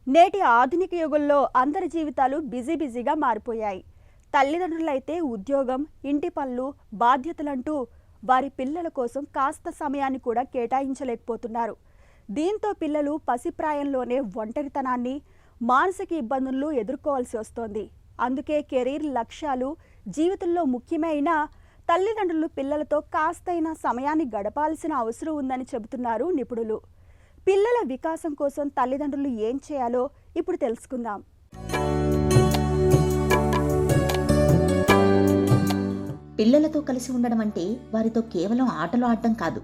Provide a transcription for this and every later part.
నేటి ఆధునిక యుగంలో అందరి జీవితాలు బిజీగా మారిపోయాయి. తల్లిదండ్రులైతే ఉద్యోగం, ఇంటి పనులు, బాధ్యతలంటూ వారి పిల్లల కోసం కాస్త సమయాన్ని కూడా కేటాయించలేకపోతున్నారు. దీంతో పిల్లలు పసిప్రాయంలోనే ఒంటరితనాన్ని, మానసిక ఇబ్బందులను ఎదుర్కోవాల్సి వస్తోంది. అందుకే కెరీర్ లక్ష్యాలు జీవితంలో ముఖ్యమైన తల్లిదండ్రులు పిల్లలతో కాస్తైనా సమయాన్ని గడపాల్సిన అవసరం ఉందని చెబుతున్నారు నిపుణులు. పిల్లల వికాసం కోసం తల్లిదండ్రులు ఏం చేయాలో ఇప్పుడు తెలుసుకుందాం. పిల్లలతో కలిసి ఉండడం అంటే వారితో కేవలం ఆటలు ఆడడం కాదు,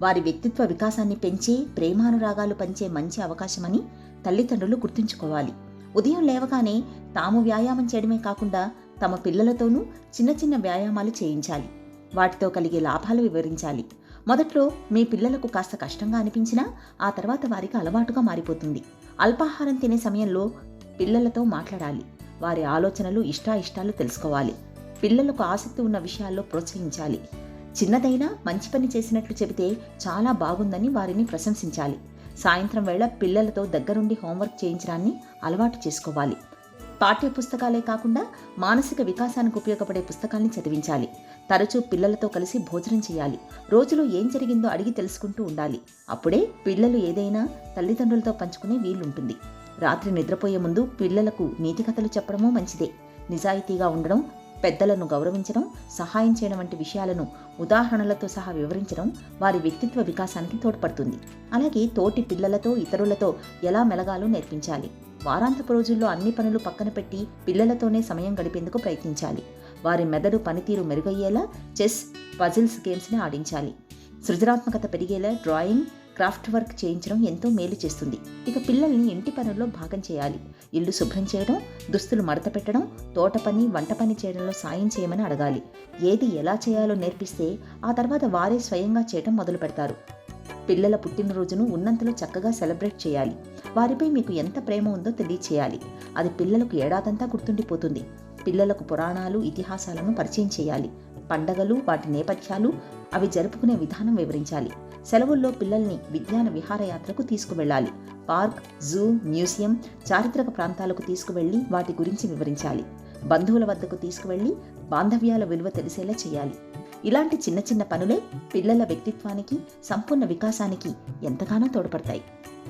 వారి వ్యక్తిత్వ వికాసాన్ని పెంచే, ప్రేమానురాగాలు పంచే మంచి అవకాశమని తల్లిదండ్రులు గుర్తుంచుకోవాలి. ఉదయం లేవగానే తాము వ్యాయామం చేయడమే కాకుండా తమ పిల్లలతోనూ చిన్న చిన్న వ్యాయామాలు చేయించాలి. వాటితో కలిగే లాభాలు వివరించాలి. మొదట్లో మీ పిల్లలకు కాస్త కష్టంగా అనిపించినా ఆ తర్వాత వారికి అలవాటుగా మారిపోతుంది. అల్పాహారం తినే సమయంలో పిల్లలతో మాట్లాడాలి. వారి ఆలోచనలు, ఇష్టాయిష్టాలు తెలుసుకోవాలి. పిల్లలకు ఆసక్తి ఉన్న విషయాల్లో ప్రోత్సహించాలి. చిన్నదైనా మంచి పని చేసినట్లు చెబితే చాలా బాగుందని వారిని ప్రశంసించాలి. సాయంత్రం వేళ పిల్లలతో దగ్గరుండి హోంవర్క్ చేయించడాన్ని అలవాటు చేసుకోవాలి. పాఠ్య పుస్తకాలే కాకుండా మానసిక వికాసానికి ఉపయోగపడే పుస్తకాల్ని చదివించాలి. తరచూ పిల్లలతో కలిసి భోజనం చేయాలి. రోజులో ఏం జరిగిందో అడిగి తెలుసుకుంటూ ఉండాలి. అప్పుడే పిల్లలు ఏదైనా తల్లిదండ్రులతో పంచుకునే వీలుంటుంది. రాత్రి నిద్రపోయే ముందు పిల్లలకు నీతి కథలు చెప్పడమూ మంచిదే. నిజాయితీగా ఉండడం, పెద్దలను గౌరవించడం, సహాయం చేయడం వంటి విషయాలను ఉదాహరణలతో సహా వివరించడం వారి వ్యక్తిత్వ వికాసానికి తోడ్పడుతుంది. అలాగే తోటి పిల్లలతో, ఇతరులతో ఎలా మెలగాలో నేర్పించాలి. వారాంతపు రోజుల్లో అన్ని పనులు పక్కన పెట్టి పిల్లలతోనే సమయం గడిపేందుకు ప్రయత్నించాలి. వారి మెదడు పనితీరు మెరుగయ్యేలా చెస్, పజిల్స్ గేమ్స్ని ఆడించాలి. సృజనాత్మకత పెరిగేలా డ్రాయింగ్, క్రాఫ్ట్ వర్క్ చేయించడం ఎంతో మేలు చేస్తుంది. ఇక పిల్లల్ని ఇంటి పనుల్లో భాగం చేయాలి. ఇల్లు శుభ్రం చేయడం, దుస్తులు మడత పెట్టడం, తోట పని, వంట పని చేయడంలో సాయం చేయమని అడగాలి. ఏది ఎలా చేయాలో నేర్పిస్తే ఆ తర్వాత వారే స్వయంగా చేయడం మొదలు పెడతారు. పిల్లల పుట్టినరోజును ఉన్నంతలో చక్కగా సెలబ్రేట్ చేయాలి. వారిపై మీకు ఎంత ప్రేమ ఉందో తెలియచేయాలి. అది పిల్లలకు ఏడాదంతా గుర్తుండిపోతుంది. పిల్లలకు పురాణాలు, ఇతిహాసాలను పరిచయం చేయాలి. పండగలు, వాటి నేపథ్యాలు, అవి జరుపుకునే విధానం వివరించాలి. సెలవుల్లో పిల్లల్ని విజ్ఞాన విహారయాత్రకు తీసుకువెళ్ళాలి. పార్క్, జూ, మ్యూజియం, చారిత్రక ప్రాంతాలకు తీసుకువెళ్ళి వాటి గురించి వివరించాలి. బంధువుల వద్దకు తీసుకువెళ్ళి బాంధవ్యాల విలువ తెలిసేలా చేయాలి. ఇలాంటి చిన్న చిన్న పనులే పిల్లల వ్యక్తిత్వానికి, సంపూర్ణ వికాసానికి ఎంతగానో తోడ్పడతాయి.